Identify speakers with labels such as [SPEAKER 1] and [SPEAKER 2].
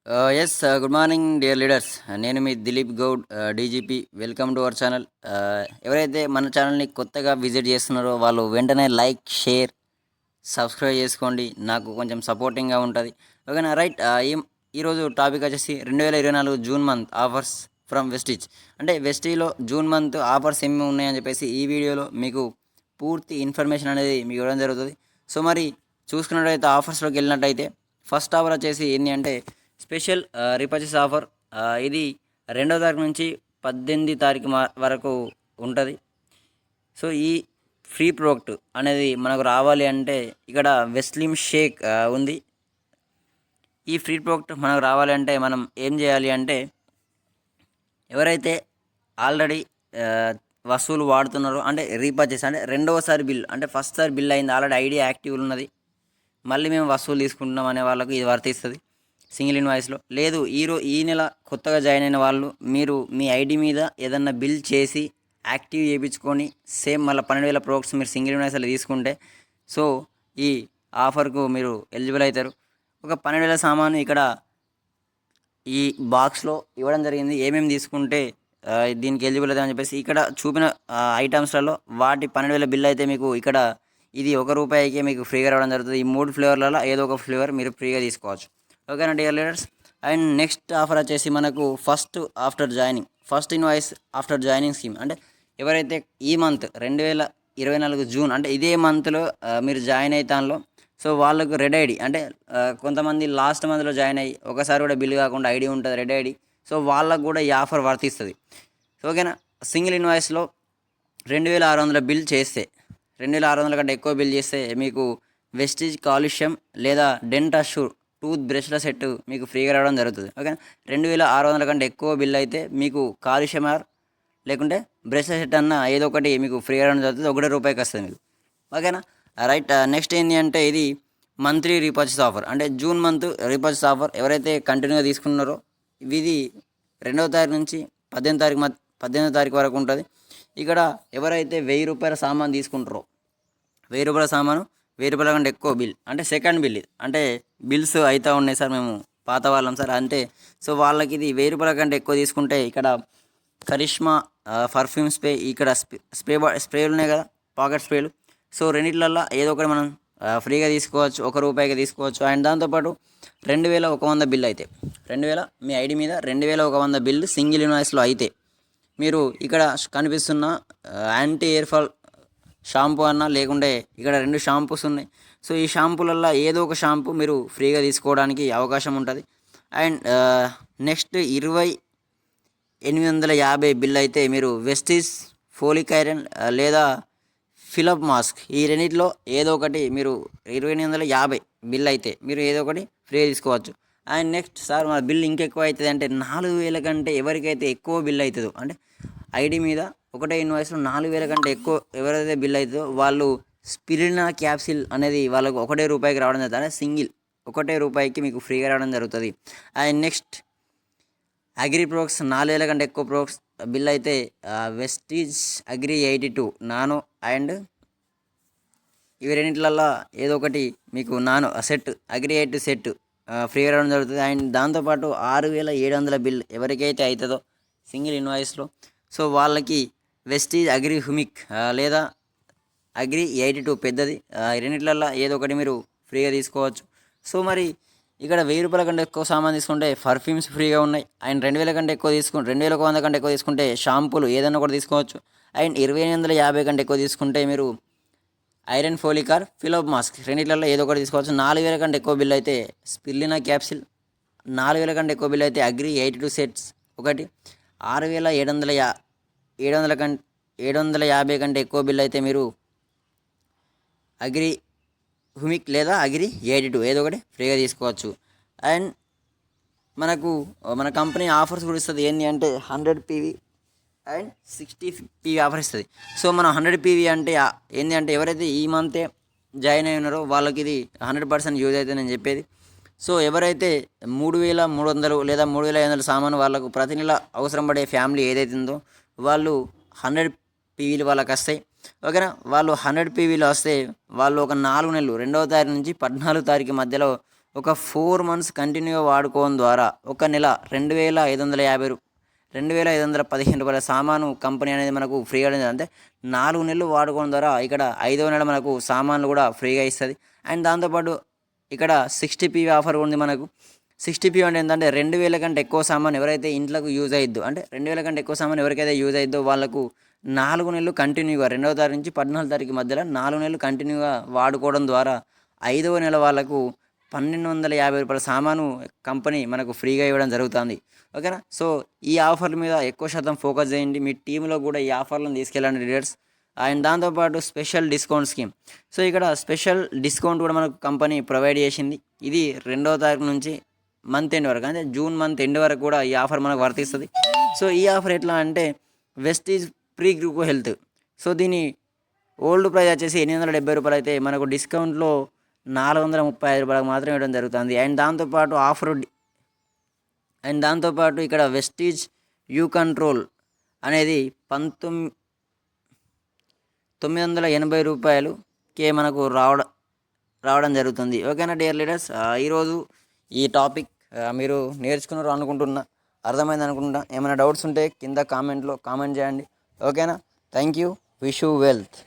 [SPEAKER 1] Good morning dear leaders. నేను మీ Dilip Goud, DGP. Welcome to our channel. ఎవరైతే మన ఛానల్ని కొత్తగా విజిట్ చేస్తున్నారో వాళ్ళు వెంటనే లైక్, షేర్, సబ్స్క్రైబ్ చేసుకోండి. నాకు కొంచెం సపోర్టింగ్గా ఉంటుంది. ఓకేనా? రైట్. ఈరోజు టాపిక్ వచ్చేసి 2024 June month offers from Vestige. అంటే వెస్టీజ్లో జూన్ మంత్ ఆఫర్స్ ఏమి ఉన్నాయని చెప్పేసి ఈ వీడియోలో మీకు పూర్తి ఇన్ఫర్మేషన్ అనేది మీకు ఇవ్వడం జరుగుతుంది. సో మరి చూసుకున్నట్టయితే ఆఫర్స్లోకి వెళ్ళినట్టయితే ఫస్ట్ ఆఫర్ వచ్చేసి ఏంటి అంటే స్పెషల్ రీపర్చేస్ ఆఫర్. ఇది 2వ తారీఖు నుంచి 18వ తారీఖు వరకు ఉంటుంది. సో ఈ ఫ్రీ ప్రోడక్ట్ అనేది మనకు రావాలి అంటే ఇక్కడ వెస్లిమ్ షేక్ ఉంది. ఈ ఫ్రీ ప్రోడక్ట్ మనకు రావాలి అంటే మనం ఏం చేయాలి అంటే ఎవరైతే ఆల్రెడీ వస్తువులు వాడుతున్నారో అంటే రీపర్చేస్ అంటే రెండవసారి బిల్ అంటే ఫస్ట్ సారి బిల్ అయింది, ఆల్రెడీ ఐడి యాక్టివ్ ఉన్నది, మళ్ళీ మేము వస్తువులు తీసుకుంటున్నాం అనే వాళ్ళకు ఇది వర్తిస్తుంది సింగిల్ ఇన్వాయిస్లో. లేదు ఈ నెల కొత్తగా జాయిన్ అయిన వాళ్ళు మీరు మీ ఐడి మీద ఏదన్నా బిల్ చేసి యాక్టివ్ చేయించుకొని సేమ్ మళ్ళీ 12,000 ప్రోడక్ట్స్ మీరు సింగిల్ ఇన్వాయిస్లో తీసుకుంటే సో ఈ ఆఫర్కు మీరు ఎలిజిబుల్ అవుతారు. ఒక 12,000 సామాను ఇక్కడ ఈ బాక్స్లో ఇవ్వడం జరిగింది. ఏమేమి తీసుకుంటే దీనికి ఎలిజిబుల్ అవుతామని చెప్పేసి ఇక్కడ చూపిన ఐటమ్స్లలో వాటి 12,000 బిల్ అయితే మీకు ఇక్కడ ఇది ₹1కే మీకు ఫ్రీగా రావడం జరుగుతుంది. ఈ 3 ఫ్లేవర్లలో ఏదో ఒక ఫ్లేవర్ మీరు ఫ్రీగా తీసుకోవచ్చు. ఓకేనా dear leaders? And next offer వచ్చేసి మనకు first invoice after joining scheme. అంటే ఎవరైతే ఈ మంత్ 2024 జూన్ అంటే ఇదే మంత్లో మీరు జాయిన్ అవుతానో సో వాళ్ళకు రెడ్ ఐడి అంటే కొంతమంది లాస్ట్ మంత్లో జాయిన్ అయ్యి ఒకసారి కూడా బిల్ కాకుండా ఐడి ఉంటుంది రెడ్ ఐడి. సో వాళ్ళకు కూడా ఈ ఆఫర్ వర్తిస్తుంది. ఓకేనా? సింగిల్ ఇన్వాయిస్లో 2,600 బిల్ చేస్తే 2,600 కంటే ఎక్కువ బిల్ చేస్తే మీకు వెస్టీజ్ కాలుష్యం లేదా డెంటాష్యూర్ టూత్ బ్రష్ల సెట్ మీకు ఫ్రీగా రావడం జరుగుతుంది. ఓకేనా? 2,600 కంటే ఎక్కువ బిల్ అయితే మీకు కాలుష్యం లేకుంటే బ్రష్ల సెట్ అన్న ఏదో ఒకటి మీకు ఫ్రీగా రావడం జరుగుతుంది. ₹1 వస్తుంది మీకు. ఓకేనా? రైట్. నెక్స్ట్ ఏంటి అంటే ఇది మంత్లీ రీపర్చేస్ ఆఫర్. అంటే జూన్ మంత్ రీపర్చేస్ ఆఫర్ ఎవరైతే కంటిన్యూగా తీసుకున్నారో ఇది 2వ తారీఖు నుంచి 18వ తారీఖు వరకు ఉంటుంది. ఇక్కడ ఎవరైతే ₹1,000 సామాన్ తీసుకుంటారో ₹1,000 సామాను ₹1,000 కంటే ఎక్కువ బిల్ అంటే సెకండ్ బిల్ ఇది అంటే బిల్స్ అవుతూ ఉన్నాయి సార్, మేము పాత వాళ్ళం సార్ అంటే సో వాళ్ళకి ఇది ₹1,000 కంటే ఎక్కువ తీసుకుంటే ఇక్కడ కరిష్మా పర్ఫ్యూమ్ స్ప్రే, ఇక్కడ స్ప్రేలు ఉన్నాయి కదా పాకెట్ స్ప్రేలు. సో రెండిట్లల్లో ఏదో ఒకటి మనం ఫ్రీగా తీసుకోవచ్చు, ₹1 తీసుకోవచ్చు. అండ్ దాంతోపాటు 2,100 బిల్ అయితే మీ ఐడి మీద 2,100 బిల్ సింగిల్ ఇన్వాయిస్లో అయితే మీరు ఇక్కడ కనిపిస్తున్న యాంటీ ఎయిర్ ఫాల్ షాంపూ అన్న లేకుంటే ఇక్కడ 2 షాంపూస్ ఉన్నాయి. సో ఈ షాంపూలల్లో ఏదో ఒక షాంపూ మీరు ఫ్రీగా తీసుకోవడానికి అవకాశం ఉంటుంది. అండ్ నెక్స్ట్ 2850 బిల్ అయితే మీరు వెస్టీజ్ ఫోలిక్ ఐరన్ లేదా ఫిలప్ మాస్క్ ఈ రెండిట్లో ఏదో ఒకటి మీరు 2850 బిల్ అయితే మీరు ఏదో ఒకటి ఫ్రీగా తీసుకోవచ్చు. అండ్ నెక్స్ట్ సార్ మన బిల్ ఇంకెక్కువ అవుతుంది అంటే 4,000 కంటే ఎవరికైతే ఎక్కువ బిల్ అవుతుందో అంటే ఐడి మీద ఒకటే ఇన్వాయిస్లో 4,000 కంటే ఎక్కువ ఎవరైతే బిల్ అవుతుందో వాళ్ళు స్పిరినా క్యాప్సిల్ అనేది వాళ్ళకు ₹1 రావడం జరుగుతుంది. అంటే సింగిల్ ₹1 మీకు ఫ్రీగా రావడం జరుగుతుంది. అండ్ నెక్స్ట్ అగ్రి ప్రోడక్ట్స్ 4,000 కంటే ఎక్కువ ప్రోడక్ట్స్ బిల్ అయితే వెస్టీజ్ అగ్రి 82 నానో అండ్ ఇవి రెండింటిలల్లో ఏదో ఒకటి మీకు నానో సెట్ అగ్రి 82 సెట్ ఫ్రీగా రావడం జరుగుతుంది. అండ్ దాంతోపాటు 6,700 బిల్ ఎవరికైతే అవుతుందో సింగిల్ ఇన్వాయిస్లో సో వాళ్ళకి వెస్టీజ్ అగ్రి హ్యూమిక్ లేదా అగ్రి 82 పెద్దది ఈ రెండిట్లల్లో ఏదో ఒకటి మీరు ఫ్రీగా తీసుకోవచ్చు. సో మరి ఇక్కడ ₹1,000 కంటే ఎక్కువ సామాన్ తీసుకుంటే పర్ఫ్యూమ్స్ ఫ్రీగా ఉన్నాయి. అండ్ 2,000 కంటే ఎక్కువ 2,100 కంటే ఎక్కువ తీసుకుంటే షాంపూలు ఏదైనా కూడా తీసుకోవచ్చు. అండ్ 2,850 కంటే ఎక్కువ తీసుకుంటే మీరు ఐరన్ ఫోలిక్ ఆర్ ఫిలప్ మాస్క్ రెండిట్లలో ఏదో ఒకటి తీసుకోవచ్చు. 4,000 కంటే ఎక్కువ బిల్ అయితే స్పిర్లినా క్యాప్సిల్, 4,000 కంటే ఎక్కువ బిల్ అయితే అగ్రి 82 సెట్స్ ఒకటి, 6,750 కంటే ఎక్కువ బిల్ అయితే మీరు అగ్రి హ్యూమిక్ లేదా అగ్రి 82 ఏదో ఒకటి ఫ్రీగా తీసుకోవచ్చు. అండ్ మన కంపెనీ ఆఫర్స్ కూడా ఇస్తుంది. ఏంటి అంటే 100 PV అండ్ 60 PV ఆఫర్ ఇస్తుంది. సో మనం 100 PV అంటే ఏంటి అంటే ఎవరైతే ఈ మంతే జాయిన్ అయి ఉన్నారో వాళ్ళకి ఇది 100% యూజ్ అవుతుంది నేను చెప్పేది. సో ఎవరైతే 3,300 లేదా 3,500 సామాను వాళ్ళకు ప్రతి నెల అవసరం పడే ఫ్యామిలీ ఏదైతే ఉందో వాళ్ళు 100 PVలు వాళ్ళకి వస్తాయి. ఓకేనా? వాళ్ళు 100 PVలు వస్తే వాళ్ళు ఒక 4 నెలలు 2వ తారీఖు నుంచి 14వ తారీఖు మధ్యలో ఒక 4 మంత్స్ కంటిన్యూగా వాడుకోవడం ద్వారా ఒక నెల 2,515 రూపాయల సామాను కంపెనీ అనేది మనకు ఫ్రీగా అనేది అంటే 4 నెలలు వాడుకోవడం ద్వారా ఇక్కడ 5వ నెల మనకు సామాన్లు కూడా ఫ్రీగా ఇస్తుంది. అండ్ దాంతోపాటు ఇక్కడ 60p ఆఫర్ ఉంది మనకు. 60p అంటే ఏంటంటే 2,000 కంటే ఎక్కువ సామాన్ ఎవరైతే ఇంట్లోకి యూజ్ అయ్యిద్దో, అంటే 2,000 కంటే ఎక్కువ సామాన్ ఎవరికైతే యూజ్ అయ్యిద్దో వాళ్ళకు 4 నెలలు కంటిన్యూగా 2వ తారీఖు నుంచి 14వ తారీఖు మధ్యలో 4 నెలలు కంటిన్యూగా వాడుకోవడం ద్వారా 5వ నెల వాళ్ళకు 1,250 రూపాయల సామాను కంపెనీ మనకు ఫ్రీగా ఇవ్వడం జరుగుతుంది. ఓకేనా. సో ఈ ఆఫర్ల మీద ఎక్కువ శాతం ఫోకస్ చేయండి. మీ టీంలో కూడా ఈ ఆఫర్లను తీసుకెళ్ళండి లీడర్స్. అండ్ దాంతోపాటు స్పెషల్ డిస్కౌంట్ స్కీమ్. సో ఇక్కడ స్పెషల్ డిస్కౌంట్ కూడా మనకు కంపెనీ ప్రొవైడ్ చేసింది. ఇది 2వ తారీఖు నుంచి మంత్ ఎండ్ వరకు, అంటే జూన్ మంత్ ఎండ్ వరకు కూడా ఈ ఆఫర్ మనకు వర్తిస్తుంది. సో ఈ ఆఫర్ ఎట్లా అంటే Vestige pre group health. So దీని ఓల్డ్ ప్రైస్ వచ్చేసి 870 రూపాయలు అయితే మనకు డిస్కౌంట్లో 435 రూపాయలకు మాత్రం ఇవ్వడం జరుగుతుంది. అండ్ దాంతోపాటు ఇక్కడ వెస్టీజ్ యూ కంట్రోల్ అనేది 980 రూపాయలుకే మనకు రావడం జరుగుతుంది. ఓకేనా డియర్ లీడర్స్, ఈరోజు ఈ టాపిక్ మీరు నేర్చుకున్నారు అనుకుంటున్నా, అర్థమైంది అనుకుంటున్నా. ఏమైనా డౌట్స్ ఉంటే కింద కామెంట్లో కామెంట్ చేయండి. ఓకేనా. Thank you. Wish you wealth.